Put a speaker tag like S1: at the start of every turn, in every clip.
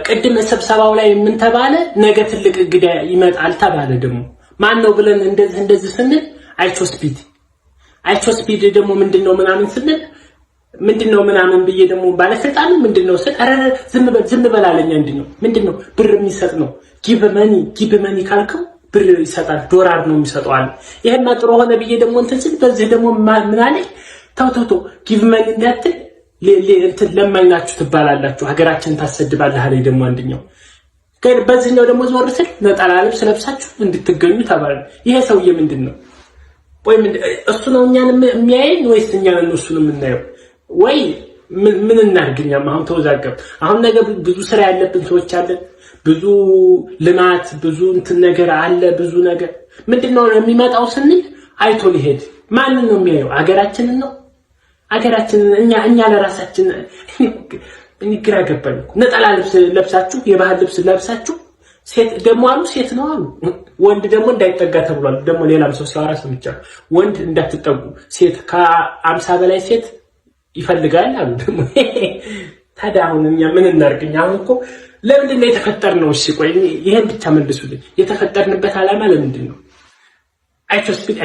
S1: ቅድም ስብሰባው ላይ ምን ተባለ? ነገ ትልቅ እንግዳ ይመጣል ተባለ። ደግሞ ማን ነው ብለን እንደዚህ ስንል አይቾስፒድ ደግሞ ምንድነው ምናምን ስንል ምንድነው ምናምን ብዬ ደግሞ ባለስልጣኑ ምንድነው ዝም በላለኛ ምንድነው ብር የሚሰጥ ነው ጊቭ መኒ ካልከው ብር ይሰጣል ዶላር ነው የሚሰጠዋል። ይሄማ ጥሩ ሆነ ብዬ ደግሞ ስል በዚህ ደግሞ ምን አለ ተው ጊቭ መኒ እንዳትል ለማይናችሁ ትባላላችሁ ሀገራችን ታሰድባለህ አለ ደግሞ አንደኛው። በዚህኛው ደግሞ ዞር ስል ነጠላ ልብስ ለብሳችሁ እንድትገኙ ተባለ። ይሄ ሰውዬ ምንድነው? ወይ እሱ ነው እኛን የሚያየን ወይስ እኛን እሱን የምናየው? ወይ ምን እናርግኛም? አሁን ተወዛገብ። አሁን ነገ ብዙ ስራ ያለብን ሰዎች አለን። ብዙ ልማት ብዙ ነገር አለ። ብዙ ነገር ምንድነው የሚመጣው ስንል አይቶ ሊሄድ ማንን ነው የሚያየው? ሀገራችንን ነው። ሀገራችንን እኛ ለራሳችን ግራ ገባኝ። ነጠላ ልብስ ለብሳችሁ የባህል ልብስ ለብሳችሁ ሴት ደግሞ አሉ ሴት ነው አሉ ወንድ ደግሞ እንዳይጠጋ ተብሏል። ደግሞ ሌላም ሰው ሲያወራ ሰምቻለሁ። ወንድ እንዳትጠጉ ሴት ከ50 በላይ ሴት ይፈልጋል አሉ ደግሞ። ታዲያ አሁን እኛ ምን እናርግኝ? አሁን እኮ ለምንድን ነው የተፈጠርነው? እሺ ቆይ ይሄን ብቻ መልሱልኝ። የተፈጠርንበት ዓላማ ለምንድን ነው? አይቾስፒድ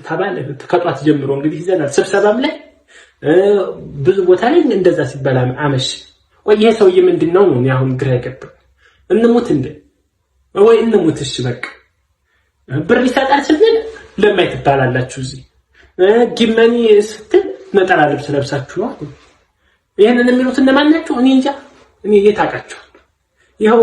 S1: ተባለ ከጧት ጀምሮ እንግዲህ ይዘናል። ስብሰባም ላይ ብዙ ቦታ ላይ እንደዛ ሲባል አመሽ። ቆይ ይሄ ሰውዬ ምንድነው ነው አሁን ግራ የገባኝ። እንሙት ወይ እንሙት? እሺ በቃ ብር ይሰጣል ስንል ለማይ ትባላላችሁ። እዚህ ጊመኒ ስትል ነጠላ ልብስ ለብሳችሁ ነው። ይሄንን የሚሉት እነማን ናቸው? እኔ እንጃ። እኔ የታውቃቸው ይኸው